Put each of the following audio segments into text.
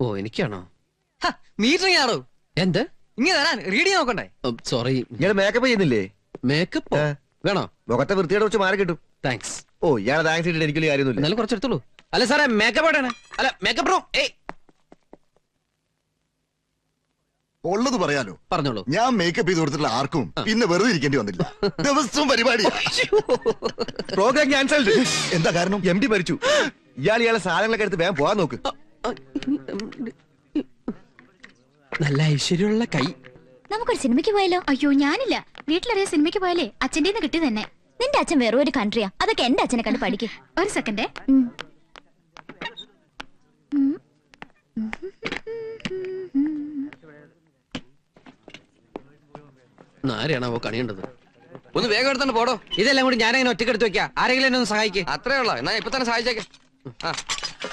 ഓ എനിക്കാണോ? Meeting ആണോ? എന്ത് ഇങ്ങനെ തരാൻ റീഡിങ് നോക്കണ്ടേ? സോറി. ഇയാള് മേക്കപ്പ് ചെയ്യുന്നില്ലേ? മേക്കപ്പ് വേണോ? മുഖത്തെ വൃത്തിയുടെ കുറച്ച് മാറി കിട്ടും. താങ്ക്സ്. ഓ ഇയാളെ താങ്ക്സ് ഇട്ടിട്ട് എനിക്കൊരു കാര്യമൊന്നുമില്ല. എന്നാലും കുറച്ചെടുത്തോളൂ. അല്ല സാറേ മേക്കപ്പ് ആണ്. അല്ല മേക്കപ്പ് റൂം. ഉള്ളത് പറയാലോ. പറഞ്ഞോളൂ. ഞാൻ മേക്കപ്പ് ചെയ്ത് കൊടുത്തിട്ടുള്ള ആർക്കും പിന്നെ വെറുതെ ഇരിക്കേണ്ടി വന്നില്ല. ദിവസവും പരിപാടി. Program cancelled. എന്താ കാരണം? MD മരിച്ചു. ഇയാളെ സാധനങ്ങളൊക്കെ എടുത്ത് വേഗം പോകാൻ നോക്ക്. നല്ല ഐശ്വര്യമുള്ള കൈ. നമുക്കൊരു സിനിമയ്ക്ക് പോയാലോ? അയ്യോ ഞാനില്ല. വീട്ടിലറിയ സിനിമയ്ക്ക് പോയാലേ അച്ഛൻ്റെ കിട്ടി തന്നെ. നിന്റെ അച്ഛൻ വേറെ ഒരു കൺട്രിയാ. അതൊക്കെ എന്റെ അച്ഛനെ കണ്ട് പഠിക്കും. ഒരു സെക്കൻഡേ. ആരെയാണാവോ കണിയേണ്ടത്? ഒന്ന് വേഗം എടുത്തോണ്ട് പോടോ. ഇതെല്ലാം കൂടി ഞാനങ്ങനെ ഒറ്റയ്ക്ക് എടുത്ത് വെക്കാം. ആരെങ്കിലും എന്നെ ഒന്ന് സഹായിക്കേ. അത്രേ ഉള്ള. എന്നാ ഇപ്പൊ തന്നെ സഹായിച്ചേക്കെ.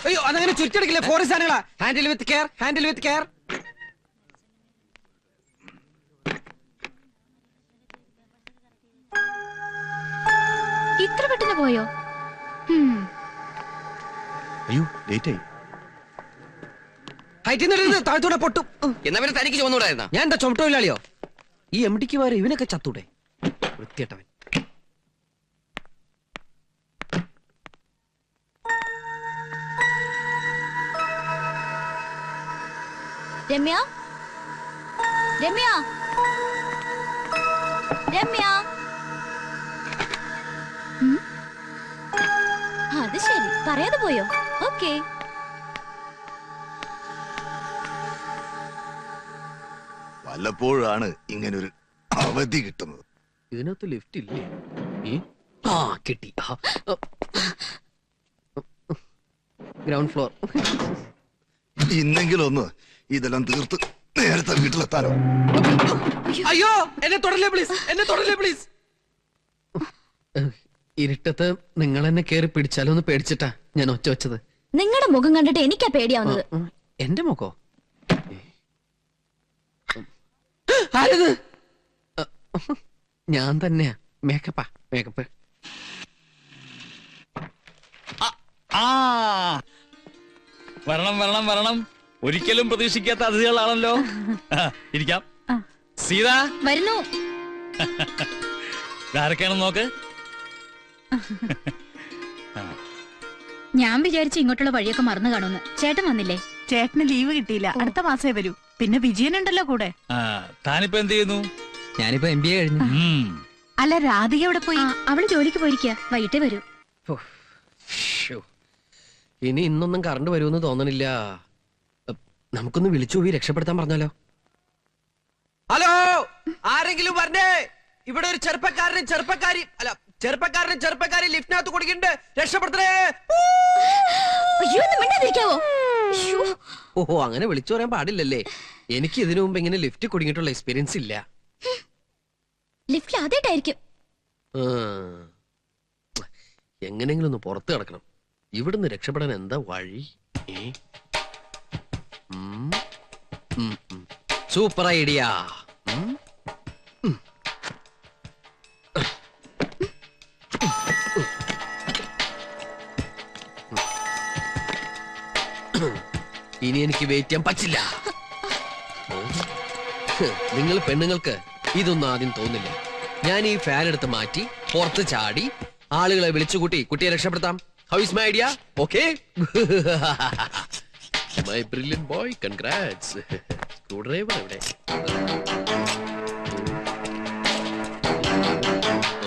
അയ്യോ അതങ്ങനെ ചുറ്റെടുക്കില്ല. ഫോറസ്റ്റ് സാധനങ്ങളാ. Handle with care. Handle with care. ഇത്ര പെട്ടെന്ന് പോയോ? അയ്യോ ലേറ്റ് ആയി. ഹൈറ്റിന്ന് താഴ്ത്തൂടെ പൊട്ടും. എന്നാ പിന്നെ തനിക്ക് ചുമന്നൂടായിരുന്ന? ഞാൻ എന്താ ചുമട്ടില്ലാളിയോ? ഈ MD ക്ക് വരെ ഇവനൊക്കെ ചത്തൂടെ? വൃത്തിയേട്ടവൻ. രമ്യ, രമ്യ, രമ്യ. അത് ശരി, പറയാതെ പോയോ? ഓക്കേ. വല്ലപ്പോഴാണ് ഇങ്ങനൊരു അവധി കിട്ടുന്നത്. ഇതിനകത്ത് ലിഫ്റ്റ് ഇല്ലേ? കിട്ടി. Ground floor. ഇന്നെങ്കിലും ഒന്ന് ഇതെല്ലാം തീർത്ത് നേരത്തെ വീട്ടിലെത്താനോ. അയ്യോ എന്നെ തൊടല്ലേ പ്ലീസ്. എന്നെ തൊടല്ലേ പ്ലീസ്. ഇരുട്ടത്ത് നിങ്ങൾ എന്നെ കേറി പിടിച്ചാലോന്ന് പേടിച്ചിട്ടാ ഞാൻ ഒച്ച വെച്ചത്. നിങ്ങളുടെ മുഖം കണ്ടിട്ട് എനിക്കാ പേടിയാവുന്നത്. എന്റെ മുഖോ? ആരത്? ഞാൻ തന്നെയാ. മേക്കപ്പാ മേക്കപ്പ്. വരണം വരണം വരണം. ഒരിക്കലും പ്രതീക്ഷിക്കാത്ത അതിഥികളാണല്ലോ. ഇരിക്കാം. സീത വരുന്നു. ആരൊക്കെയാണെന്ന് നോക്ക്. ഞാൻ വിചാരിച്ചു ഇങ്ങോട്ടുള്ള വഴിയൊക്കെ മറന്നു കാണുമെന്ന്. ചേട്ടൻ വന്നില്ലേ? ചേട്ടന് ലീവ് കിട്ടിയില്ല. അടുത്ത മാസേ വരൂ. പിന്നെ വിജയനുണ്ടല്ലോ കൂടെ. താനിപ്പോ എന്ത് ചെയ്യുന്നു? ഞാനിപ്പോ MBA കഴിഞ്ഞു. അല്ല രാധിക എവിടെ പോയി? അവള് ജോലിക്ക് പോയിരിക്കുക. വൈകിട്ടേ വരൂ. ഇനി ഇന്നൊന്നും കറണ്ട് വരുമെന്ന് തോന്നണില്ല. നമുക്കൊന്ന് വിളിച്ചു പോയി രക്ഷപ്പെടുത്താൻ പറഞ്ഞാലോ? ഹലോ, ആരെങ്കിലും പറഞ്ഞേ. ഇവിടെ ഒരു ചെറുപ്പക്കാരനും ചെറുപ്പക്കാരി ലിഫ്റ്റിനകത്ത് കൊടുക്കുന്നുണ്ട്. രക്ഷപ്പെടുത്തണേ. ഓഹോ, അങ്ങനെ വിളിച്ചു പറയാൻ പാടില്ലല്ലേ? എനിക്ക് ഇതിനു മുമ്പ് ഇങ്ങനെ ലിഫ്റ്റ് കുടുങ്ങിയിട്ടുള്ള എക്സ്പീരിയൻസ് ഇല്ല. ലിഫ്റ്റിൽ ആദ്യമായിട്ടായിരിക്കും. എങ്ങനെങ്കിലും ഒന്ന് പുറത്ത് കിടക്കണം. ഇവിടുന്ന് രക്ഷപ്പെടാൻ എന്താ വഴി? Super idea. ഇനി എനിക്ക് വെയിറ്റ് ചെയ്യാൻ പറ്റില്ല. നിങ്ങൾ പെണ്ണുങ്ങൾക്ക് ഇതൊന്നും ആദ്യം തോന്നില്ല. ഞാൻ ഈ ഫാൻ എടുത്ത് മാറ്റി പുറത്ത് ചാടി ആളുകളെ വിളിച്ചുകൂട്ടി കുട്ടിയെ രക്ഷപ്പെടുത്താം. How is my idea? Okay? My brilliant boy, congrats. Screwdriver എവിടെ?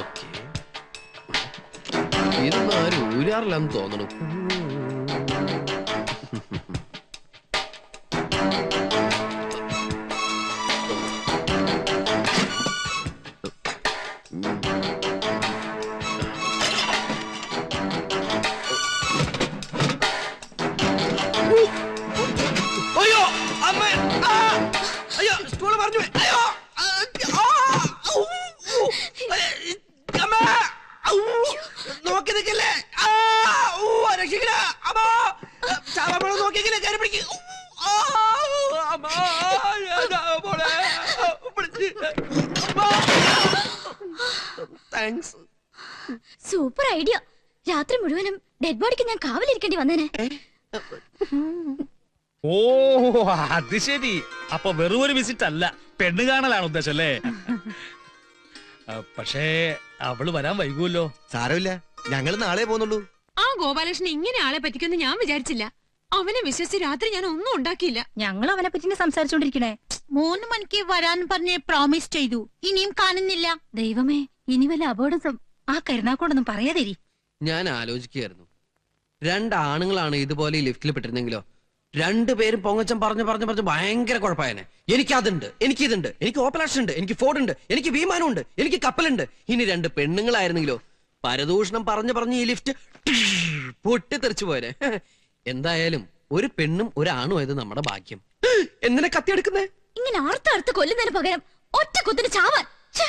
Okay. ഇതൊന്നും ആരും ഊരാറില്ലെന്ന് തോന്നണു. Super idea. രാത്രി മുഴുവനും ഡെഡ് ബോഡിക്ക് ഞാൻ കാവലിരിക്കേണ്ടി വന്നേനെ. ഓ അത് ശരി. അപ്പൊ വെറും ഒരു വിസിറ്റ് അല്ല, പെണ്ണ് കാണലാണ് ഉദ്ദേശം അല്ലേ? പക്ഷേ അവള് വരാൻ വൈകുമല്ലോ. സാരമില്ല, ഞങ്ങൾ നാളെ പോകുന്നുള്ളൂ. ആ ഗോപാലകൃഷ്ണൻ ഇങ്ങനെ ആളെ പറ്റിക്കൊന്നും ഞാൻ വിചാരിച്ചില്ല. അവനെ വിശ്വസിച്ച് രാത്രി ഞാൻ ഒന്നും ഉണ്ടാക്കിയില്ല. ഞങ്ങൾ അവനെ പറ്റി സംസാരിച്ചോണ്ടിരിക്കണേ. 3 മണിക്ക് വരാൻ പറഞ്ഞ് പ്രോമിസ് ചെയ്തു, ഇനിയും കാണുന്നില്ല. ദൈവമേ, ഇനി വല്ല അപകടം ആ കരുനാക്കോടൊന്നും പറയാതിരി. ഞാൻ ആലോചിക്കുകയായിരുന്നു, 2 ആണുങ്ങളാണ് ഇതുപോലെ ഈ ലിഫ്റ്റിൽ പെട്ടിരുന്നെങ്കിലോ 2 പേരും പൊങ്ങച്ചം പറഞ്ഞു ഭയങ്കര കുഴപ്പമായനെ. എനിക്കതുണ്ട്, എനിക്കിതുണ്ട്, എനിക്ക് ഓപ്പലാഷൻ ഉണ്ട്, എനിക്ക് ഫോർഡ് ഉണ്ട്, എനിക്ക് വിമാനം ഉണ്ട്, എനിക്ക് കപ്പലുണ്ട്. ഇനി 2 പെണ്ണുങ്ങളായിരുന്നെങ്കിലോ പരദൂഷണം പറഞ്ഞ് ഈ ലിഫ്റ്റ് പൊട്ടിത്തെറിച്ചു പോരെ. എന്തായാലും ഒരു പെണ്ണും ഒരു ആണും ആയത് നമ്മുടെ ഭാഗ്യം. എന്തിനാ കത്തിയെടുക്കുന്നേ? ഇങ്ങനെ അർത്ഥ കൊല്ലുന്നതിന് പകരം ഒറ്റ കുത്തിന് ചാവാൻ. ഛെ,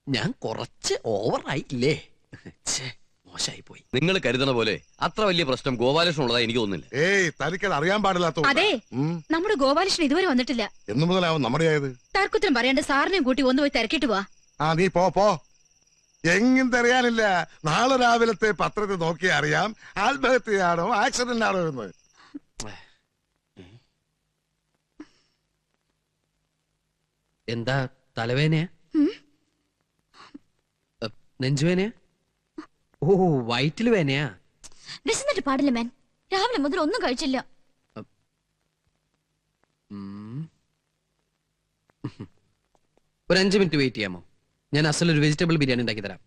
ഞാൻ കുറച്ച് ഓവറായില്ലേ? മോശമായി പോയി. നിങ്ങൾ കരുതണ പോലെ അത്ര വലിയ പ്രശ്നം ഗോപാലകൃഷ്ണൻ ഉള്ളതായി എനിക്ക് തോന്നുന്നില്ല. ഏയ്, തനിക്കത് അറിയാൻ പാടില്ലാത്ത. അതെ, നമ്മുടെ ഗോപാലകൃഷ്ണൻ ഇതുവരെ വന്നിട്ടില്ല. എന്നു മുതലാവും നമ്മുടെ ആയത്? തർക്കുത്തരം പറയാണ്ട് സാറിനെയും കൂട്ടി ഒന്ന് പോയി തിരക്കിട്ട് പോവാ. ആ, നീ പോ. എങ്ങും തെരയാനില്ല. നാളെ രാവിലത്തെ പത്രത്തിൽ നോക്കി അറിയാം ആത്മഹത്യയാണോ ആക്സിഡന്റ് ആണോ എന്ന്. എന്താ തലവേനയാ? നെഞ്ചുവേനയാ? ഓ, വയറ്റില് വേനയാ? വിശന്നിട്ട് പാടില്ല മാൻ. രാവിലെ മുതൽ ഒന്നും കഴിച്ചില്ല. ഒരു 5 മിനിറ്റ് വെയിറ്റ് ചെയ്യാമോ? ഞാൻ അസലൊരു വെജിറ്റബിൾ ബിരിയാണി ഉണ്ടാക്കി തരാം.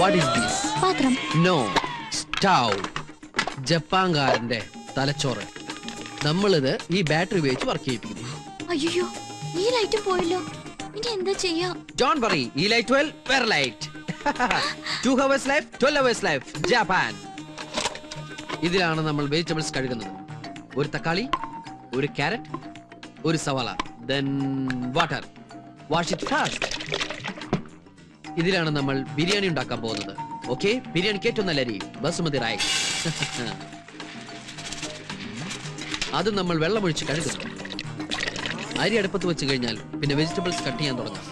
What is this? പാത്രം. No, stove. ജപ്പാൻകാരന്റെ തലച്ചോറ്. നമ്മളിത് ഈ ബാറ്ററി ഉപയോഗിച്ച് വർക്ക് ചെയ്യിപ്പിക്കുന്നു. അയ്യോ, ഈ ലൈറ്റും പോയല്ലോ. ഇനി എന്താ ചെയ്യാ? Don't worry, ഈ ലൈറ്റ് വെൽ വേറെ light. 2 hours life, 12 hours life. Japan. ഇതിലാണ് നമ്മൾ വെജിറ്റബിൾസ് കഴുകുന്നത്. ഒരു തക്കാളി, ഒരു ക്യാരറ്റ്, ഒരു സവാള, then water. Wash it fast. ഇതിലാണ് നമ്മൾ ബിരിയാണി ഉണ്ടാക്കാൻ പോകുന്നത്. ഓക്കെ, ബിരിയാണിക്ക് ഏറ്റവും നല്ല അരി ബസുമതി റൈസ്. അത് നമ്മൾ വെള്ളമൊഴിച്ച് കഴുകുന്നു. അരി അടുപ്പത്ത് വെച്ച് കഴിഞ്ഞാൽ പിന്നെ വെജിറ്റബിൾസ് കട്ട് ചെയ്യാൻ തുടങ്ങാം.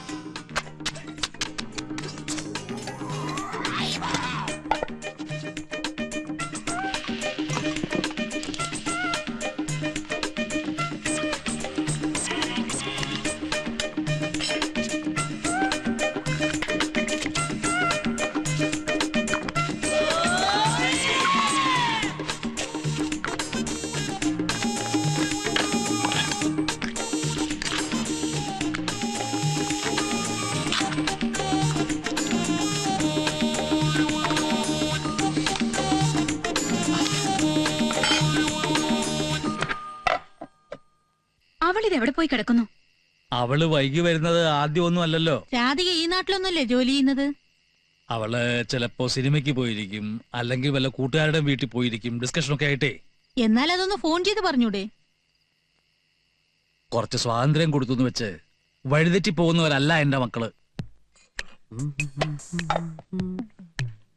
അവളിത് എവിടെ പോയി കിടക്കുന്നു? അവള് വൈകി വരുന്നത് ആദ്യമൊന്നും അല്ലല്ലോ. രാധിക ഈ നാട്ടിലൊന്നുമല്ലേ ജോലി ചെയ്യുന്നത്? അവള് ചിലപ്പോ സിനിമയ്ക്ക് പോയിരിക്കും, അല്ലെങ്കിൽ വല്ല കൂട്ടുകാരുടെ വീട്ടിൽ പോയിരിക്കും, ഡിസ്കഷനൊക്കെ ആയിട്ടേ. എന്നാൽ അതൊന്ന് ഫോൺ ചെയ്ത് പറഞ്ഞൂടെ? കുറച്ച് സ്വാതന്ത്ര്യം കൊടുത്തു വെച്ച് വഴിതെറ്റി പോകുന്നവരല്ല എന്റെ മക്കള്.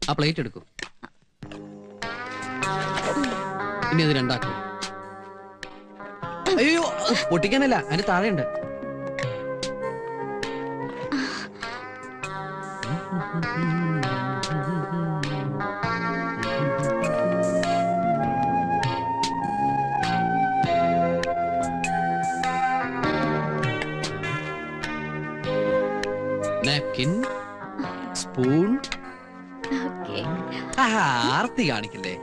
ആ പ്ലേറ്റ് എടുക്കൂ. ഇനി അത് രണ്ടാക്കും. അയ്യോ, പൊട്ടിക്കാനല്ല, അതിന് താഴെയുണ്ട്. Napkin, spoon. ആർത്തി കാണിക്കില്ലേ?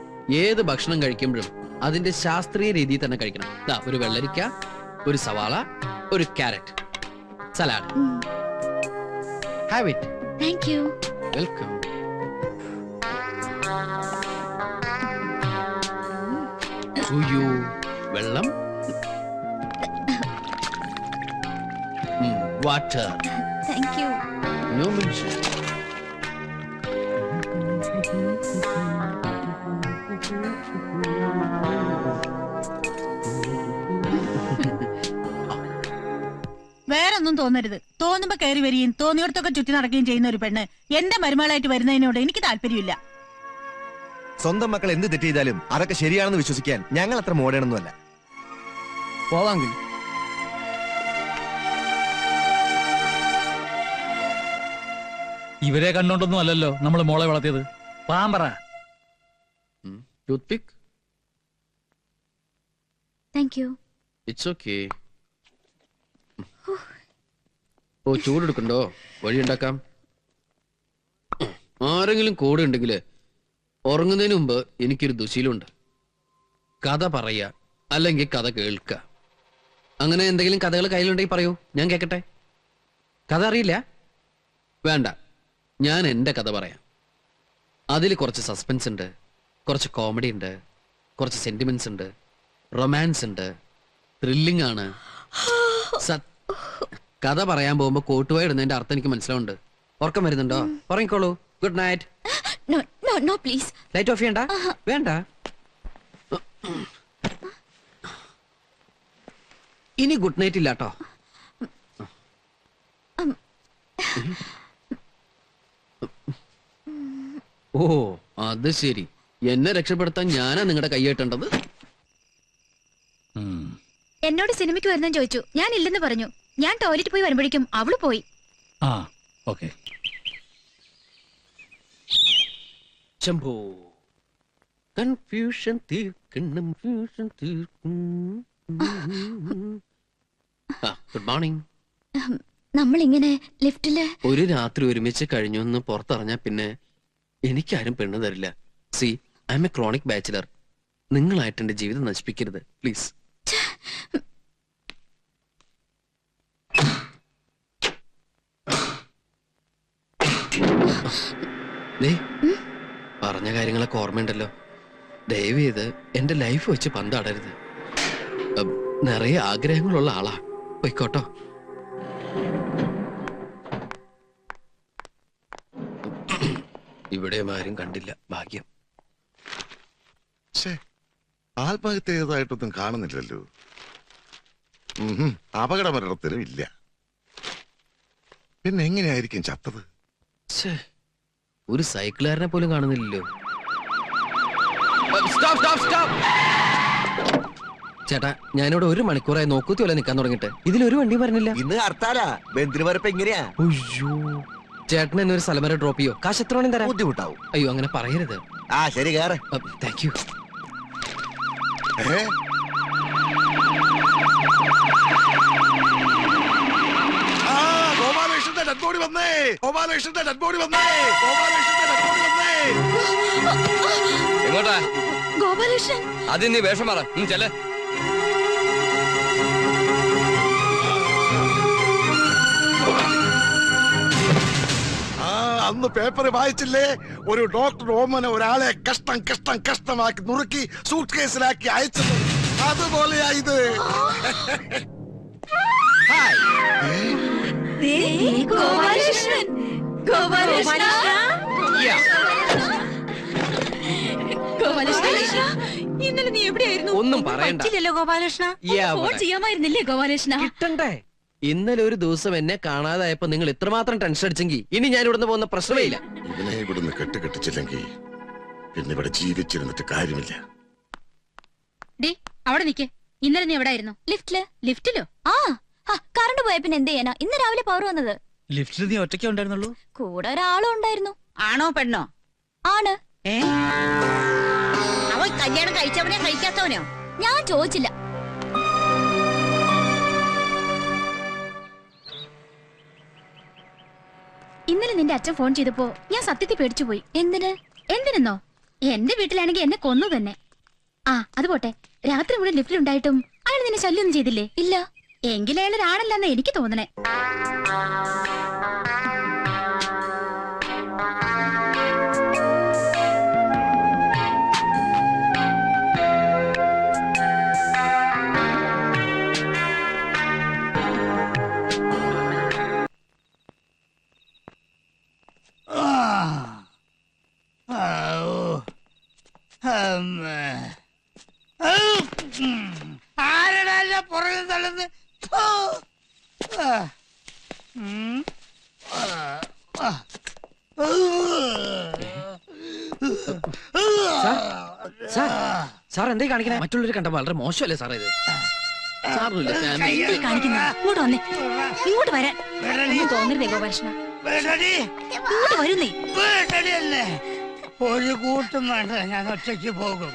ഏത് ഭക്ഷണം കഴിക്കുമ്പോഴും അതിന്റെ ശാസ്ത്രീയ രീതിയിൽ തന്നെ കഴിക്കണം. ഒരു വെള്ളരിക്ക, ഒരു സവാള, ഒരു carrot, salad. Have it. Thank you. Welcome. ഉയ്യോ, വെള്ളം. Water. Thank you. No mention. വേറൊന്നും തോന്നരുത്. തോന്നുമ്പോ കയറി വരികയും തോന്നിയോടത്തൊക്കെ ചുറ്റി നടക്കുകയും ചെയ്യുന്ന ഒരു പെണ്ണ് എന്റെ മരുമകളായിട്ട് വരുന്നതിനോട് എനിക്ക് താല്പര്യമില്ല. സ്വന്തം മക്കൾ എന്ത് തെറ്റ് ചെയ്താലും അതൊക്കെ ശരിയാണെന്ന് വിശ്വസിക്കാൻ ഞങ്ങൾ അത്ര മോഡേണൊന്നുമല്ല. പോവാങ്കിൽ ഇവരെ കണ്ടോണ്ടൊന്നും അല്ലല്ലോ നമ്മൾ മോളെ വളർത്തിയത്. പാമ്പറ. Toothpick. Thank you. It's okay. ഓ, ചൂടെടുക്കണ്ടോ? വഴിയുണ്ടാക്കാം. ആരെങ്കിലും കൂടെ ഉണ്ടെങ്കിൽ ഉറങ്ങുന്നതിന് മുമ്പ് എനിക്കൊരു ദുശീലമുണ്ട്. കഥ പറയുക അല്ലെങ്കിൽ കഥ കേൾക്കുക. അങ്ങനെ എന്തെങ്കിലും കഥകൾ കയ്യിലുണ്ടെങ്കിൽ പറയൂ, ഞാൻ കേൾക്കട്ടെ. കഥ അറിയില്ല? വേണ്ട, ഞാൻ എൻ്റെ കഥ പറയാം. അതിൽ കുറച്ച് സസ്പെൻസ് ഉണ്ട്, കുറച്ച് കോമഡി ഉണ്ട്, കുറച്ച് സെന്റിമെന്റ്സ് ഉണ്ട്, റൊമാൻസ് ഉണ്ട്, ത്രില്ലിംഗ് ആണ്. കഥ പറയാൻ പോകുമ്പോ കോട്ടുവായി ഇടുന്നതിന്റെ അർത്ഥം എനിക്ക് മനസ്സിലാവുണ്ട്. ഉറക്കം വരുന്നുണ്ടോ? ഉറങ്ങിക്കോളൂ. Good night. No no no please. Light off ചെയ്യണ്ട. വേണ്ട. ഇനി ഗുഡ് നൈറ്റ് ഇല്ലാട്ടോ. ഓ, അത് ശരി. എന്നെ രക്ഷപ്പെടുത്താൻ ഞാനാ നിങ്ങളുടെ കൈ കെട്ടേണ്ടത്. എന്നോട് സിനിമയ്ക്ക് വരുന്ന ചോദിച്ചു. ഞാൻ ഇല്ലെന്ന് പറഞ്ഞു. ഞാൻ ടോയ്ലറ്റ് പോയി വരുമ്പോഴേക്കും അവള് പോയി. ആ, ഓക്കെ. ശംഭോ, കൺഫ്യൂഷൻ തീർക്കണം, ഫ്യൂഷൻ തീർക്കും. Good morning. നമ്മളിങ്ങനെ ലിഫ്റ്റില് ഒരു രാത്രി ഒരുമിച്ച് കഴിഞ്ഞു എന്ന് പുറത്തറിഞ്ഞാ പിന്നെ എനിക്കാരും പെണ്ണ് തരില്ല. C, I M A chronic bachelor. നിങ്ങളായിട്ട് എന്റെ ജീവിതം നശിപ്പിക്കരുത് പ്ലീസ്. പറഞ്ഞ കാര്യങ്ങളൊക്കെ ഓർമ്മയുണ്ടല്ലോ. ദയവ് ചെയ്ത് എന്റെ ലൈഫ് വെച്ച് പന്താടരുത്. നിറയെ ആഗ്രഹങ്ങളുള്ള ആളാ. പോയിക്കോട്ടോ. ഇവിടെയും ആരും കണ്ടില്ല. ഭാഗ്യം. ആത്മഹത്യ ചെയ്തതായിട്ടൊന്നും കാണുന്നില്ലല്ലോ. അപകടമരണത്തിനും ഇല്ല. പിന്നെ എങ്ങനെയായിരിക്കും ചത്തത്? ഒരു സൈക്കിളുകാരനെ പോലും കാണുന്നില്ലല്ലോ. ചേട്ടാ, ഞാനിവിടെ 1 മണിക്കൂറായി നോക്കൂത്തി പോലെ നിൽക്കാൻ തുടങ്ങിട്ട് ഇതിലൊരു വണ്ടി പറഞ്ഞില്ല. ഇന്ന് ഹർത്താലാ. ബന്ധിന് വരപ്പ് എങ്ങനെയാ? ചേട്ടൻ എന്നെ ഒരു സ്ഥലം വരെ ഡ്രോപ്പ് ചെയ്യോ? കാശ് എത്ര വേണം തരാം? ബുദ്ധിമുട്ടാവും. അയ്യോ, അങ്ങനെ പറയരുത്. ആ ശരി, കേറ്. Thank you. ഗോപാലകൃഷ്ണന്റെ ഡെഡ് ബോഡി വന്നേ. ഗോപാലകൃഷ്ണന്റെ ഡെഡ് ബോഡി വന്നേ. ഗോപാലകൃഷ്ണന്റെ ഡെഡ് ബോഡി വന്നേ. എങ്ങോട്ടാ? ഗോപാലകൃഷ്ണൻ. ആദ്യം നീ വേഷം മാറ. ചെല്ലേ. അന്ന് പേപ്പർ വായിച്ചില്ലേ? ഒരു ഡോക്ടർ ഓമന ഒരാളെ കഷ്ടം കഷ്ടം കഷ്ടമാക്കി നുറുക്കി സൂട്ട് കേസിലാക്കി അയച്ചത്. അതുപോലെയാ ഇത്. ഗോപാലകൃഷ്ണൻ. ഇന്നലെ നീ എവിടെയായിരുന്നു? ഒന്നും പറയണ്ട. ഗോപാലകൃഷ്ണ. ഫോൺ ചെയ്യാമായിരുന്നില്ലേ ഗോപാലകൃഷ്ണ? കിട്ടണ്ടേ? ഇന്നലെ ഒരു ദിവസം എന്നെ കാണാതായപ്പോ നിങ്ങൾ ഇത്രമാത്രം ടെൻഷൻ അടിച്ചെങ്കിൽ ഇനി ഞാൻ ഇവിടുന്ന് പോകുന്ന പ്രശ്നമേ ഇല്ല. ഇവനെ ഇവിടുന്ന് കെട്ടിച്ചില്ലെങ്കിൽ പിന്നെ ഇവിടെ ജീവിച്ചിരുന്നിട്ട് കാര്യമില്ല. അവിടെ നിക്കേ. ഇന്നലെ നീ എവിടായിരുന്നു? ലിഫ്റ്റില്. ലിഫ്റ്റിലോ? ആ കറണ്ട് പോയ പിന്നെ എന്ത് ചെയ്യാനാ? ഇന്ന് രാവിലെ പവർ വന്നത്. ലിഫ്റ്റിൽ നീ ഒറ്റയ്ക്കേ ഉണ്ടായിരുന്നുള്ളൂ? കൂടെ ഒരാളും ഉണ്ടായിരുന്നു. ആണോ പെണ്ണോ? ആണ്. അവൻ കല്യാണം കഴിച്ചവനെയോ കഴിക്കാത്തവനോ? ഞാൻ ചോദിച്ചില്ല. ഇന്നലെ നിന്റെ അച്ഛൻ ഫോൺ ചെയ്തപ്പോ ഞാൻ സത്യത്തിൽ പേടിച്ചു പോയി. എന്തിനെന്നോ? എന്റെ വീട്ടിലാണെങ്കിൽ എന്നെ കൊന്നു തന്നെ. ആ അത് പോട്ടെ, രാത്രി മുഴുവൻ ലിഫ്റ്റിലുണ്ടായിട്ടും അയാൾ നിന്നെ ശല്യൊന്നും ചെയ്തില്ലേ? ഇല്ല. എങ്കിലയാൾ ഒരാളല്ലെന്ന് എനിക്ക് തോന്നണേ. ആരടല്ല പുറകെ തള്ളുന്നത്? സാർ എന്തേ കാണിക്കണേ? മറ്റുള്ളവർ കണ്ട വളരെ മോശമല്ലേ സാറേ ഇത്? സാറില്ല ഇങ്ങോട്ട് വന്നേ, ഇങ്ങോട്ട് വരാൻ തോന്നരുതേ ഗോപാലകൃഷ്ണ. ഇങ്ങോട്ട് വരുന്നേ. ഒരു കൂട്ടും വേണ്ട, ഞാൻ ഒറ്റയ്ക്ക് പോകും.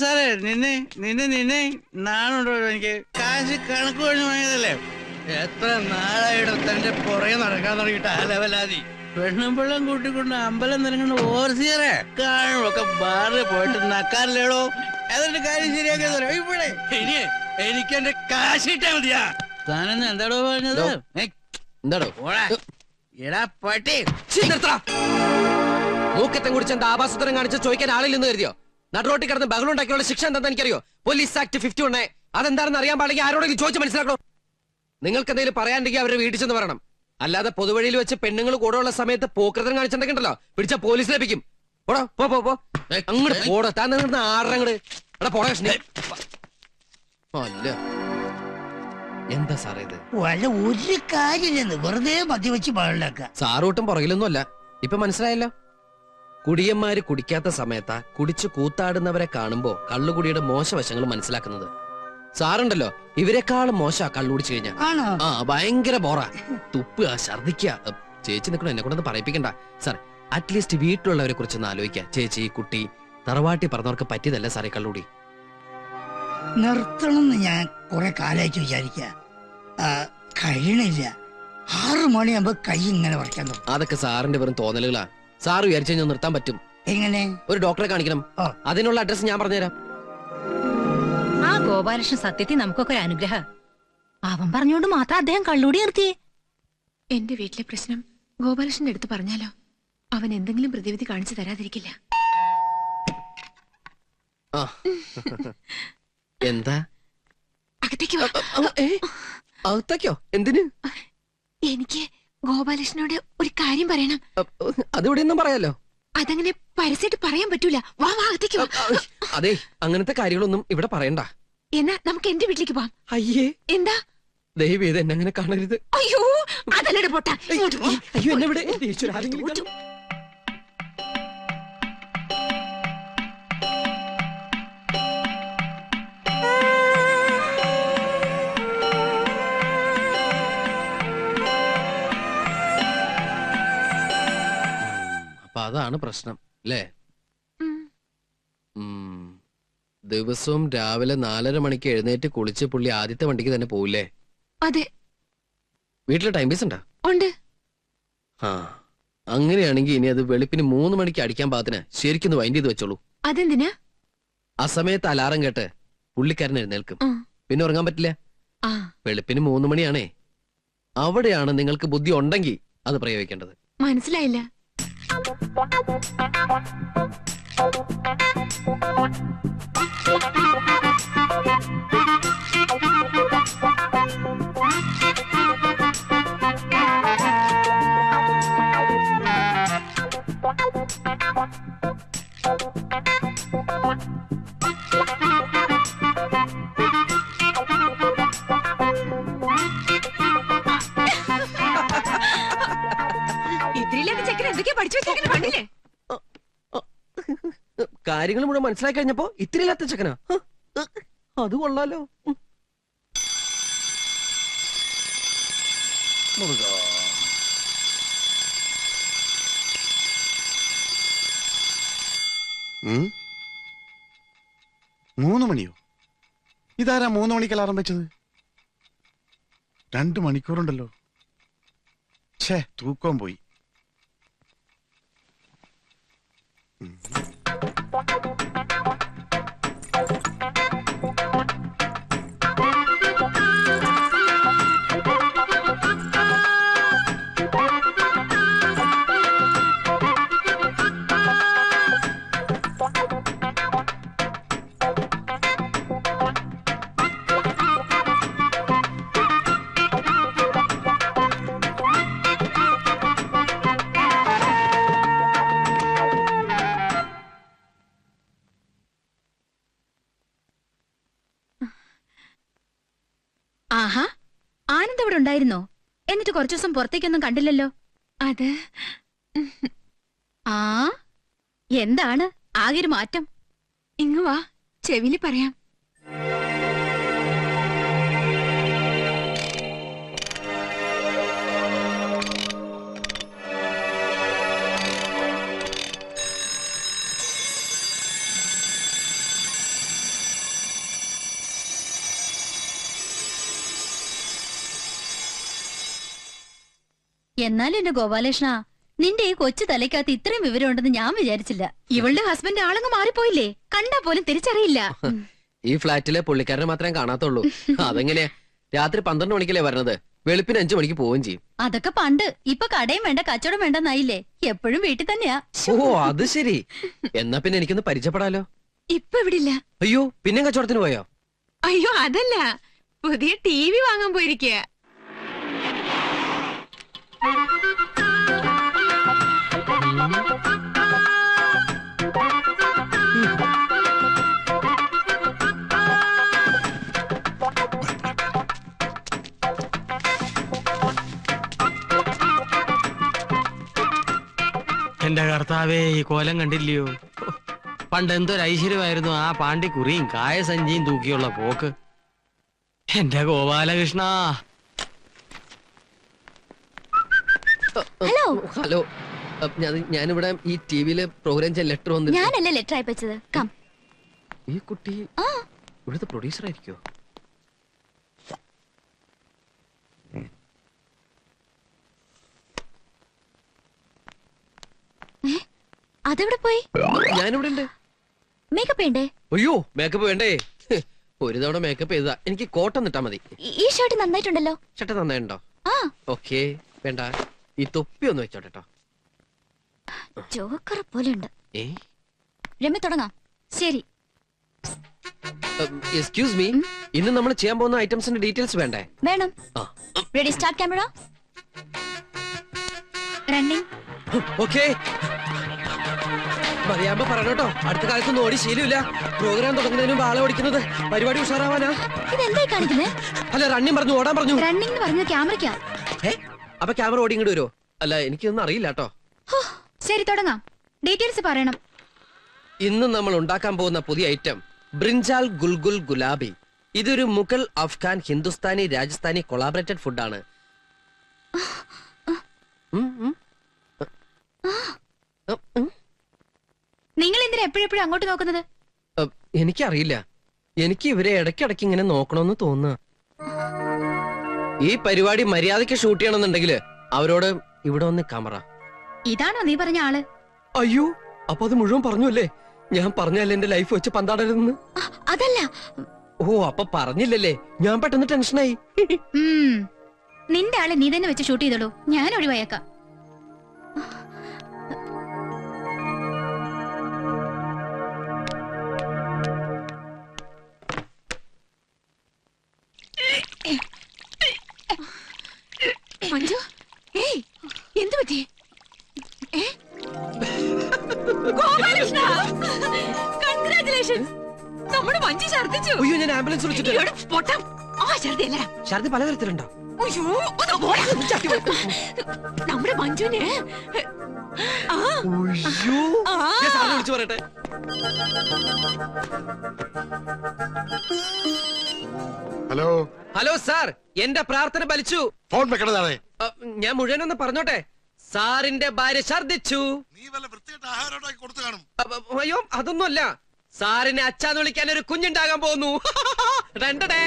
സാറേ നിന്നെ നാണുണ്ടോ? എനിക്ക് കാശ് കണക്ക് കഴിഞ്ഞ് വാങ്ങിയതല്ലേ. എത്ര നാളായിട്ട് തന്റെ പുറകെ നടക്കാൻ തുടങ്ങിയിട്ട് ആ ലെവലാതി. പെണ്ണും പിള്ളം കൂട്ടിക്കൊണ്ട് അമ്പലം നിറങ്ങുന്ന ഓർസിയറെ കാണുമൊക്കെ ബാറിൽ പോയിട്ട് നക്കാറില്ലേടോ. അതിന്റെ കാര്യം ശരിയാക്കിയതല്ലോ. ഇവിടെ ഇനി എനിക്ക് എന്റെ കാശ് കിട്ടാ മതിയാ. താനെന്ന് എന്താടോ പറഞ്ഞത്? എന്താടോ എടാ പട്ടി, മൂക്കത്തെ കുടിച്ച് എന്താ ആഭാസത്തരം കാണിച്ച് ചോദിക്കാൻ ആളില്ലെന്ന് കരുതിയോ? നടുറോട്ടി കിടന്ന് ബഹളം ഉണ്ടാക്കിയുള്ള ശിക്ഷ എന്താണെന്ന് എനിക്കറിയോ? പോലീസ് ആക്ട് 51 അതെന്താണെന്ന് അറിയാൻ പാടില്ല. ആരോടെങ്കിലും ചോദിച്ച് മനസ്സിലാക്കണോ? നിങ്ങൾക്ക് എന്തെങ്കിലും പറയാണ്ടെങ്കിൽ അവരെ വീട്ടിൽ ചെന്ന് പറയണം. അല്ലാതെ പൊതുവഴിയിൽ വെച്ച് പെണ്ണുങ്ങൾ കൂടെ ഉള്ള സമയത്ത് പോക്കൃതം കാണിച്ചിട്ടുണ്ടല്ലോ, പിടിച്ച പോലീസ് ലഭിക്കും. പോടോ പോ അങ്ങോട്ട് പോടോ. താൻ നിന്ന് ആറങ്ങട് എടാ പോടാ. അല്ല എന്താ സാറേ ഇത്? വല്ല ഒരു കാര്യമില്ലെന്ന് വെറുതെ മദ്യവെച്ച് പാടില്ലാക്ക. സാറൂട്ടും പുറകിലൊന്നും അല്ല. ഇപ്പൊ മനസ്സിലായല്ലോ. കുടിയന്മാര് കുടിക്കാത്ത സമയത്താ കുടിച്ചു കൂത്താടുന്നവരെ കാണുമ്പോ കള്ളുകുടിയുടെ മോശവശങ്ങൾ മനസ്സിലാക്കുന്നത്. സാറുണ്ടല്ലോ ഇവരെക്കാളും മോശ കള്ളുകുടിച്ചു കഴിഞ്ഞാ. ആ ഭയങ്കര ബോറാ. തുപ്പുക, ഛർദിക്കുക. ചേച്ചി നിൽക്കണോ, എന്നെ കൊണ്ടൊന്ന് പറയിപ്പിക്കണ്ട സാർ. അറ്റ്ലീസ്റ്റ് വീട്ടിലുള്ളവരെ കുറിച്ചൊന്ന് ആലോചിക്കുക. ചേച്ചി, കുട്ടി, തറവാട്ടി പറഞ്ഞവർക്ക് പറ്റിയതല്ല സാറേ കള്ളുകുടി. നിർത്തണം ഞാൻ കുറെ കാലായിട്ട് വിചാരിക്ക, കഴിയണില്ല. 6 മണിയാകുമ്പോ കൈ ഇങ്ങനെ വരയ്ക്കാൻ തുടങ്ങും. അതൊക്കെ സാറിന്റെ വെറും തോന്നലുകളാ. സാറ് വിചാരിച്ചു കഴിഞ്ഞാൽ നിർത്താൻ പറ്റും. എങ്ങനെ? ഒരു ഡോക്ടറെ കാണിക്കണം. അതിനുള്ള അഡ്രസ് ഞാൻ പറഞ്ഞുതരാം. ആ ഗോപാലകൃഷ്ണൻ സത്യത്തിൽ നമുക്കൊക്കെ ഒരു അനുഗ്രഹം. അവൻ പറഞ്ഞോണ്ട് മാത്രം അദ്ദേഹം കള്ളൂടി നിർത്തിയേ. എന്റെ വീട്ടിലെ പ്രശ്നം ഗോപാലകൃഷ്ണന്റെ അടുത്ത് പറഞ്ഞാലോ അവൻ എന്തെങ്കിലും പ്രതിവിധി കാണിച്ചു തരാതിരിക്കില്ല. എന്താ അകത്തേക്ക് വാ. അകത്തേക്കോ? എന്തിന്? എനിക്ക് ഗോപാലകൃഷ്ണനോട് ഒരു കാര്യം പറയണം. അതിവിടെ ഒന്നും പറയാലോ. അതങ്ങനെ പരസ്യമായിട്ട് പറയാൻ പറ്റൂല. വാ വാ അകത്തേക്ക് വാ. അതെ, അങ്ങനത്തെ കാര്യങ്ങളൊന്നും ഇവിടെ പറയണ്ട. എന്നാ നമുക്ക് എന്റെ വീട്ടിലേക്ക് പോവാം. അയ്യേ, എന്താ? ദയവ് ചെയ്ത് എന്നെ അങ്ങനെ കാണരുത്. അയ്യോ അതല്ലേ പൊട്ട. അയ്യോ എന്നെ ഇവിടെ ആരെങ്കിലും അപ്പൊ അതാണ് പ്രശ്നം അല്ലേ? ദിവസവും രാവിലെ 4:30 മണിക്ക് എഴുന്നേറ്റ് കുളിച്ച് പുള്ളി ആദ്യത്തെ വണ്ടിക്ക് തന്നെ പോവില്ലേ? അതെ. വീട്ടില് ടൈം പീസ് ഉണ്ടാ? ഉണ്ട്. ആ അങ്ങനെയാണെങ്കിൽ ഇനി അത് വെളുപ്പിന് 3 മണിക്ക് അടിക്കാൻ പാകത്തിന് ശരിക്കും വൈൻഡ് ചെയ്ത് വെച്ചോളൂ. അതെന്തിനാ? ആ സമയത്ത് അലാറം കേട്ട് പുള്ളിക്കാരൻ എഴുന്നേൽക്കും. പിന്നെ ഉറങ്ങാൻ പറ്റില്ല. വെളുപ്പിന് 3 മണിയാണേ. അവിടെയാണ് നിങ്ങൾക്ക് ബുദ്ധി ഉണ്ടെങ്കിൽ അത് പ്രയോഗിക്കേണ്ടത്. മനസ്സിലായില്ല. കാര്യങ്ങൾ മുഴുവൻ മനസ്സിലാക്കി കഴിഞ്ഞപ്പോ ഇത്തിരി ഇല്ലാത്ത ചെക്കനാ. അത് കൊള്ളാലോ. മൂന്ന് മണിയോ? ഇതാരാ 3 മണിക്ക് അലാറം വെച്ചത്? 2 മണിക്കൂറുണ്ടല്ലോ. ഛേ, തൂക്കം പോയി. വീട്ടിലുണ്ടായിരുന്നോ? എന്നിട്ട് കുറച്ചു ദിവസം പുറത്തേക്കൊന്നും കണ്ടില്ലല്ലോ. അത് ആ എന്താണ് ആകെ ഒരു മാറ്റം? ഇങ്ങ് വാ, ചെവില് പറയാം. എന്നാലും എന്റെ ഗോപാലകൃഷ്ണ, നിന്റെ ഈ കൊച്ചു തലയ്ക്കകത്ത് ഇത്രയും വിവരം ഉണ്ടെന്ന് ഞാൻ വിചാരിച്ചില്ല. ഇവളുടെ ഹസ്ബൻഡ് ആളങ്ങ് മാറിപ്പോയില്ലേ, കണ്ടാ പോലും തിരിച്ചറിയില്ല. ഈ ഫ്ലാറ്റിലെ പുള്ളിക്കാരനെ മാത്രമേ കാണാത്തുള്ളൂ. അതെങ്ങനെയാ? രാത്രി 12 മണിക്കല്ലേ വരണത്, വെളുപ്പിന് 5 മണിക്ക് പോവുകയും ചെയ്യും. അതൊക്കെ പണ്ട്. ഇപ്പൊ കടയും വേണ്ട കച്ചവടം വേണ്ടെന്നായില്ലേ. എപ്പോഴും വീട്ടിൽ തന്നെയാ. ഓ അത് ശരി. എന്നാ പിന്നെ എനിക്കൊന്ന് പരിചയപ്പെടാലോ. ഇപ്പൊ ഇവിടില്ല. അയ്യോ, പിന്നെ കച്ചവടത്തിന് പോയോ? അയ്യോ അതല്ല, പുതിയ TV വാങ്ങാൻ പോയിരിക്കുക. എന്റെ കർത്താവേ, ഈ കോലം കണ്ടില്ലയോ? പണ്ട് എന്തൊരു ഐശ്വര്യമായിരുന്നു ആ പാണ്ടിക്കുറിയും കായസഞ്ചിയും തൂക്കിയുള്ള പോക്ക്. എന്റെ ഗോപാലകൃഷ്ണ. ഹലോ ഹലോ, ഞാനിവിടെ ഈ ടിവിയിലെ പ്രോഗ്രാം ചെയ്യാൻ ലെറ്റർ വന്നു. ഞാനല്ലേ ലെറ്റർ അയച്ചത്. കം. ഈ കുട്ടി ഇവിടുത്തെ പ്രൊഡ്യൂസർ ആയിരിക്കോ? അതെവിടെ പോയി? ഞാനിവിടെ ഉണ്ട്. മേക്കപ്പ് വേണ്ടേ? അയ്യോ, മേക്കപ്പ് വേണ്ടേ? ഒരു തവണ മേക്കപ്പ് ചെയ്താ എനിക്ക് കോട്ടം നിട്ടാ മതി. ഈ ഷർട്ട് നന്നായിട്ടുണ്ടല്ലോ. ഷർട്ട് നന്നായിട്ടുണ്ടോ? ഓക്കേ, വേണ്ട. ഈ തൊപ്പി ഒന്ന് വെച്ചോട്ടോ. ജോക്കർ പോലെ ഉണ്ട്. ഏ, രമ്യ തുടങ്ങാം. ശരി. എക്സ്ക്യൂസ് മീ, ഇന്ന് നമ്മൾ ചെയ്യാൻ പോകുന്ന ഐറ്റംസിന്റെ ഡീറ്റെയിൽസ് വേണ്ടേ? വേണം. Ready, start camera. Running. Okay, മതിയാകുമ്പോ പറഞ്ഞോട്ടോ. അടുത്ത കാലത്തൊന്നും ഓടി ശീലമില്ല. പ്രോഗ്രാം തുടങ്ങുന്നതിന് മുമ്പ് ആളെ ഓടിക്കുന്നത് പരിപാടി ഉഷാറാവാനാ. ഇതെന്തായി കാണിക്കുന്നത്? അല്ല, റണ്ണിങ് പറഞ്ഞു, ഓടാൻ പറഞ്ഞു. റണ്ണിംഗ് പറഞ്ഞു ക്യാമറയ്ക്കാ. അപ്പൊ ക്യാമറ ഓടി ഇങ്ങോട്ട് വരുമോ? അല്ല, എനിക്കൊന്നും അറിയില്ല കേട്ടോ. ശരി, തുടങ്ങാം. ഡീറ്റെയിൽസ് പറയണം. ഇന്ന് നമ്മൾ ഉണ്ടാക്കാൻ പോകുന്ന പുതിയ ഐറ്റം ബ്രിഞ്ചാൽ ഗുൽഗുൽ ഗുലാബി. ഇതൊരു മുഗൾ, അഫ്ഗാൻ, ഹിന്ദുസ്ഥാനി, രാജസ്ഥാനി കൊളാബറേറ്റഡ് ഫുഡാണ്. നിങ്ങൾ എന്തിനാ എപ്പോഴെപ്പോഴും അങ്ങോട്ട് നോക്കുന്നത്? എനിക്കറിയില്ല, എനിക്ക് ഇവരെ ഇടയ്ക്കിടയ്ക്ക് ഇങ്ങനെ നോക്കണമെന്ന് തോന്നുക. ഈ പരിപാടി മര്യാദയ്ക്ക് ഷൂട്ട് ചെയ്യണമെന്നുണ്ടെങ്കിൽ അവരോട് ഇവിടെ വന്ന് ക്യാമറ. ഇതാണോ നീ പറഞ്ഞ ആള്? അയ്യോ, അപ്പൊ അത് മുഴുവൻ പറഞ്ഞു അല്ലേ? ഞാൻ പറഞ്ഞല്ലേ എന്റെ ലൈഫ് വെച്ച് പന്താടരുതെന്ന്. അതല്ല. ഓ, അപ്പൊ പറഞ്ഞില്ലല്ലേ? ഞാൻ പെട്ടെന്ന് ടെൻഷനായി. നിന്റെ ആളെ നീ തന്നെ വെച്ച് ഷൂട്ട് ചെയ്തോളൂ, ഞാൻ ഒഴിവായേക്കാം. മഞ്ജു, ഏയ് എന്തു പറ്റി? ഗോപാലകൃഷ്ണ, കൺഗ്രാറ്റുലേഷൻസ്. നമ്മുടെ മഞ്ജു ഛർദിച്ചു. അയ്യോ, ഞാൻ ആംബുലൻസ് വിളിച്ചിട്ട്. പൊട്ടം. ആ ഛർദിയല്ല, ഛർദി പലതരത്തിലുണ്ടോ? അയ്യോ, ഒന്ന് പോടാ. നമ്മുടെ മഞ്ജുവിന് വിളിച്ചു പറയട്ടെ. ഹലോ ഹലോ സാർ, എന്റെ പ്രാർത്ഥന ഫലിച്ചു. ഫോൺ വെക്കണതാണ്. ഞാൻ മുഴുവനൊന്ന് പറഞ്ഞോട്ടെ. സാറിന്റെ ഭാര്യ ഛർദിച്ചു. നീ വല്ല വൃത്തിയായിട്ട് ആഹാരം ഉണ്ടാക്കി കൊടുത്തു കാണും. അയ്യോ, അതൊന്നുമല്ല. സാറിനെ അച്ഛാന്ന് വിളിക്കാൻ ഒരു കുഞ്ഞുണ്ടാകാൻ പോകുന്നു. രണ്ടടേ.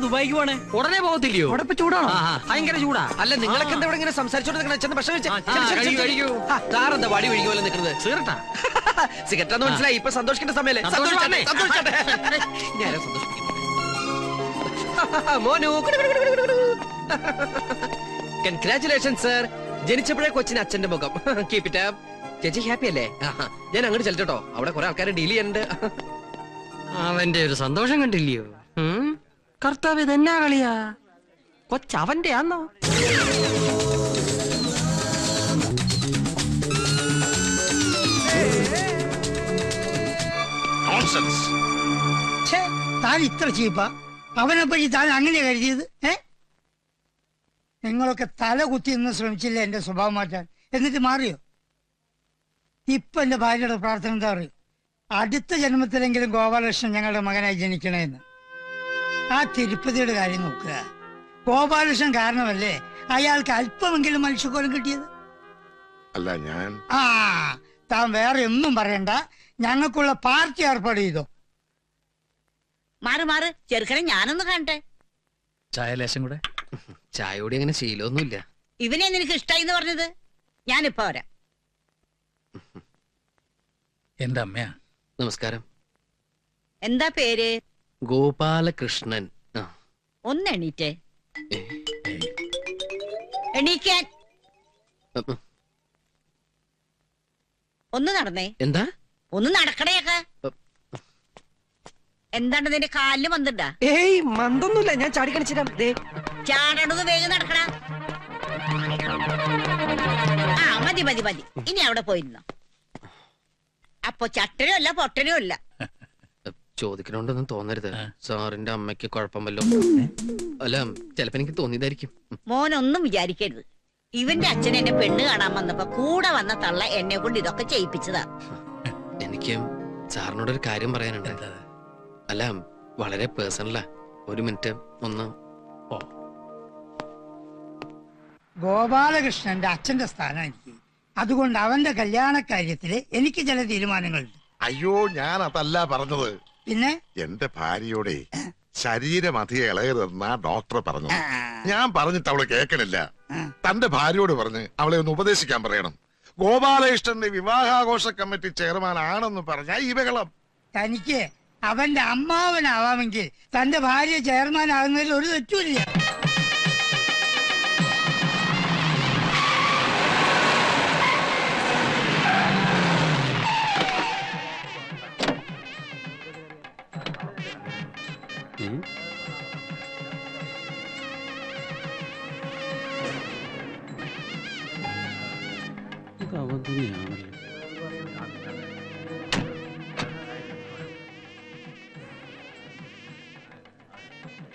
ദുബായിക്ക് പോണേ? ഉടനെ പോകത്തില്ലയോ? അവിടെ ചൂടാണോ? ഭയങ്കര ചൂടാ. അല്ല, നിങ്ങളൊക്കെ എന്താ ഇവിടെ ഇങ്ങനെ സംസാരിച്ചോണ്ട് സാറെന്താ വടി ഒഴുകി പോലെ നിൽക്കുന്നത്? സിഗരറ്റാ? സിഗരറ്റാന്ന് മനസ്സിലായി. ഇപ്പൊ സന്തോഷിക്കേണ്ട സമയല്ലേ? മോനു, കൺഗ്രാറ്റുലേഷൻ സർ. ജനിച്ചപ്പോഴേ കൊച്ചിന് അച്ഛന്റെ മുഖം. Keep it up. ചേച്ചി ഹാപ്പി അല്ലേ? ഞാൻ അങ്ങോട്ട് ചെല്ലട്ടോ, അവിടെ കുറെ ആൾക്കാരെ ഡീൽ ചെയ്യാനുണ്ട്. അവന്റെ ഒരു സന്തോഷം കണ്ടില്ലയോ? കർത്താവ് ഇതെന്നാ കളിയാ? കൊച്ചവന്റെ ആന്നോ? കൺഗ്രാറ്റുലേഷൻസ്. താൻ ഇത്ര ചീപ്പാ? അവനെപ്പറ്റി താൻ അങ്ങനെ കരുതിയത്? നിങ്ങളൊക്കെ തല കുത്തി നിന്ന് ശ്രമിച്ചില്ല എന്റെ സ്വഭാവം മാറ്റാൻ, എന്നിട്ട് മാറിയോ? ഇപ്പൊ എന്റെ ഭാര്യയുടെ പ്രാർത്ഥന എന്താ അറിയോ? അടുത്ത ജന്മത്തിലെങ്കിലും ഗോപാലകൃഷ്ണൻ ഞങ്ങളുടെ മകനായി ജനിക്കണേന്ന്. ആ തിരുപ്പതിയുടെ കാര്യം നോക്കുക. ഗോപാലകൃഷ്ണൻ കാരണമല്ലേ അയാൾക്ക് അല്പമെങ്കിലും മനുഷ്യക്കോലം കിട്ടിയത്? അല്ല ഞാൻ താൻ വേറെ ഒന്നും പറയണ്ട, ഞങ്ങൾക്കുള്ള പാർട്ടി ഏർപ്പാട് ചെയ്തോ. മാറ് ചെറുക്കനെ ഞാനൊന്ന് കാണട്ടെ. ചായ ലേശം കൂടെ. ചായയോടെ അങ്ങനെ ശീലമൊന്നുമില്ല. ഇവനെ നിനക്ക് ഇഷ്ടായി എന്ന് പറഞ്ഞത്? ഞാനിപ്പോ വരാം. എന്റെ അമ്മയാ. നമസ്കാരം. എന്താ പേര്? ഗോപാലകൃഷ്ണൻ. ഒന്ന് എണീറ്റേ. എണീക്കാൻ. ഒന്ന് നടന്നേ. എന്താ? ഒന്ന് നടക്കണേയൊക്കെ. എന്താണ് നിന്റെ കാലില് മന്തുണ്ടാ? ഏയ് മന്തൊന്നുമില്ല, ഞാൻ ചാടി കളിച്ചിട്ടാ. ചാടണത് വേഗം നടക്കണ. മതി മതി മതി, ഇനി അവിടെ പോയിരുന്നോ. അപ്പൊ ചട്ടനും അല്ല പൊട്ടനും അല്ല. ചോദിക്കണോണ്ടൊന്നും തോന്നരുത്. സാറിന്റെ അമ്മയ്ക്ക് കുഴപ്പമല്ലോ. അല്ല, ചിലപ്പോ എനിക്ക് തോന്നിയതായിരിക്കും. മോനൊന്നും വിചാരിക്കരുത്. ഇവന്റെ അച്ഛൻ എന്നെ പെണ്ണ് കാണാൻ വന്നപ്പോ കൂടെ വന്ന തള്ള എന്നെ കൊണ്ട് ഇതൊക്കെ ചെയ്യിപ്പിച്ചതാ. എനിക്ക് സാറിനോടൊരു കാര്യം പറയാനുണ്ട്. അല്ല, വളരെ പേഴ്സണലാ. ഒരു മിനിറ്റ് ഒന്ന്. ഗോപാലകൃഷ്ണന്റെ അച്ഛന്റെ സ്ഥാനം എനിക്ക്, അതുകൊണ്ട് അവന്റെ കല്യാണ കാര്യത്തില് എനിക്ക് ചില തീരുമാനങ്ങളുണ്ട്. അയ്യോ, ഞാൻ അതല്ല പറഞ്ഞത്. പിന്നെ എന്റെ ഭാര്യയോടെ ശരീരം അധികം ഇളകരുതെന്നാ ഡോക്ടർ പറഞ്ഞു. ഞാൻ പറഞ്ഞിട്ട് അവള് കേൾക്കണില്ല. തന്റെ ഭാര്യയോട് പറഞ്ഞ് അവളെ ഒന്ന് ഉപദേശിക്കാൻ പറയണം. ഗോപാലകൃഷ്ണന്റെ വിവാഹാഘോഷ കമ്മിറ്റി ചെയർമാൻ ആണെന്ന് പറഞ്ഞ ഈ ബഹളം. തനിക്ക് അവന്റെ അമ്മാവനാവാമെങ്കിൽ തന്റെ ഭാര്യ ചെയർമാൻ ആകുന്നതിൽ ഒരു തെറ്റുമില്ല.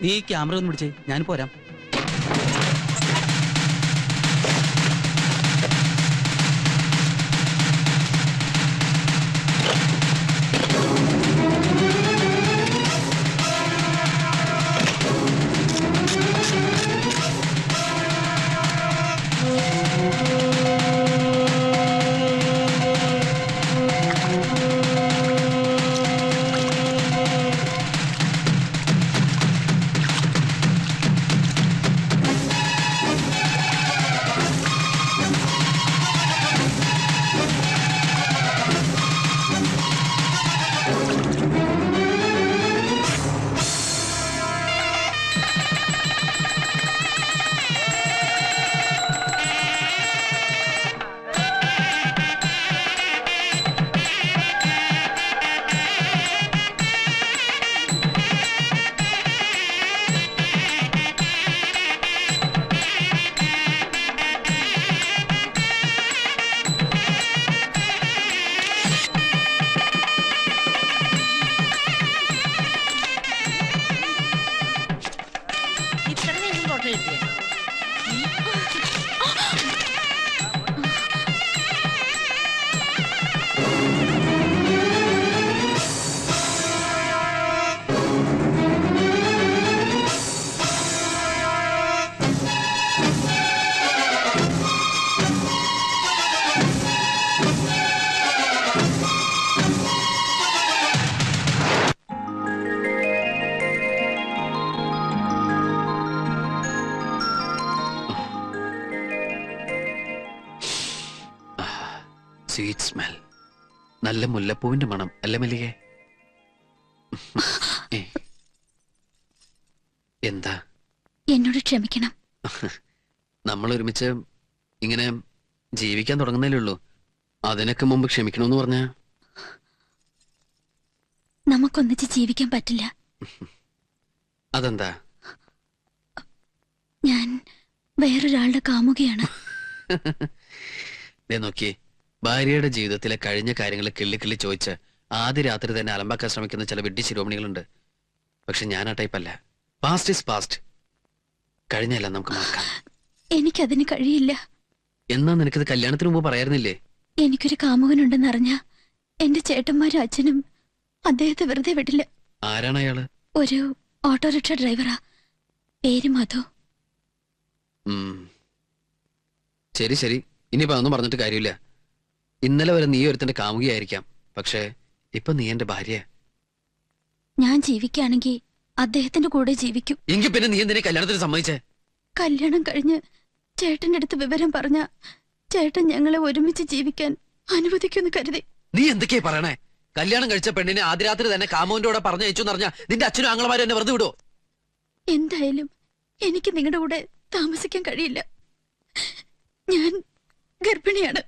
നീ ക്യാമറ ഒന്ന് പിടിച്ചേ, ഞാൻ പോരാം. Sweet smell. നല്ല മുല്ലപ്പൂവിന്റെ മണം അല്ലേ മല്ലികേ? എന്താ? എന്നോട് ക്ഷമിക്കണം. നമ്മൾ ഒരുമിച്ച് ഇങ്ങനെ ജീവിക്കാൻ തുടങ്ങുന്നല്ലേ ഉള്ളൂ. അതിനൊക്കെ മുമ്പ് ക്ഷമിക്കണമെന്ന് പറഞ്ഞ നമുക്കൊന്നിച്ച് ജീവിക്കാൻ പറ്റില്ല. അതെന്താ? ഞാൻ വേറൊരാളുടെ കാമുകയാണ്. നോക്കി, ഭാര്യയുടെ ജീവിതത്തിലെ കഴിഞ്ഞ കാര്യങ്ങൾ കിള്ളി ചോദിച്ച് ആദ്യ രാത്രി തന്നെ അലമ്പാക്കാൻ ശ്രമിക്കുന്ന ചില വിഡ്ഢി ശിരോമണികളുണ്ട്. പക്ഷെ ഞാൻ ആ ടൈപ്പല്ല. Past is past. കഴിഞ്ഞല്ല നമുക്ക് മറക്കാം. എനിക്കതിന് കഴിയില്ല. എന്നാ നിനക്കിത് കല്യാണത്തിന് മുമ്പ് പറയായിരുന്നില്ലേ? എനിക്കൊരു കാമുകനുണ്ടെന്നറിഞ്ഞ എന്റെ ചേട്ടന്മാരും അച്ഛനും അദ്ദേഹത്തെ വെറുതെ വിടില്ല. ആരാണ് അയാള്? ഒരു ഓട്ടോറിക്ഷ ഡ്രൈവറാ. പേര് മധു. ശരി ശരി, ഇനിയിപ്പോ അതൊന്നും പറഞ്ഞിട്ട് കാര്യമില്ല. ഇന്നലെ വരെ നീ ഒരുത്തന്റെ കാമുകിയായിരിക്കാം, പക്ഷേ ഇപ്പൊ നീ എന്റെ ഭാര്യ. ഞാൻ ജീവിക്കുകയാണെങ്കിൽ അദ്ദേഹത്തിന്റെ കൂടെ ജീവിക്കും. എങ്കിൽ പിന്നെ നീ എന്തിനെ കല്യാണത്തിന് സമ്മതിച്ചേ? കല്യാണം കഴിഞ്ഞ് ചേട്ടന്റെ അടുത്ത് വിവരം പറഞ്ഞ ചേട്ടൻ ഞങ്ങളെ ഒരുമിച്ച് ജീവിക്കാൻ അനുവദിക്കുമെന്ന് കരുതി. നീ എന്തൊക്കെയാ പറയണേ? കല്യാണം കഴിച്ച പെണ്ണിനെ ആദ്യ രാത്രി തന്നെ കാമുവിന്റെ കൂടെ പറഞ്ഞയച്ചു എന്നറിഞ്ഞാ നിന്റെ അച്ഛനും ആങ്ങളമാരും എന്നെ വെറുതെ വിടോ? എന്തായാലും എനിക്ക് നിങ്ങളുടെ കൂടെ താമസിക്കാൻ കഴിയില്ല. ഞാൻ ഗർഭിണിയാണ്.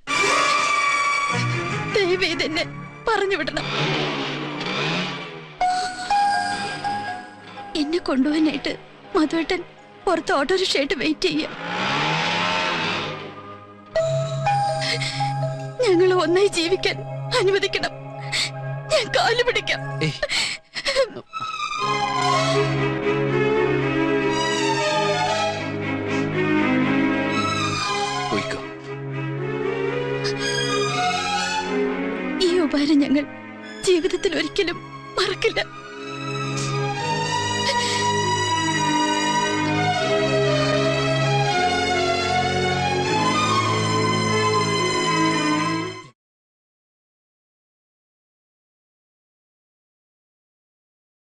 ദയവേത് എന്നെ പറഞ്ഞു വിടണം. എന്നെ കൊണ്ടുപോകാനായിട്ട് മധുവേട്ടൻ പുറത്ത് ഓട്ടോറിക്ഷയായിട്ട് വെയിറ്റ് ചെയ്യ. ഞങ്ങൾ ഒന്നായി ജീവിക്കാൻ അനുവദിക്കണം. ഞാൻ കാല് പിടിക്കാം. ഈ ഉപകാരം ഞങ്ങൾ ജീവിതത്തിൽ ഒരിക്കലും മറക്കില്ല.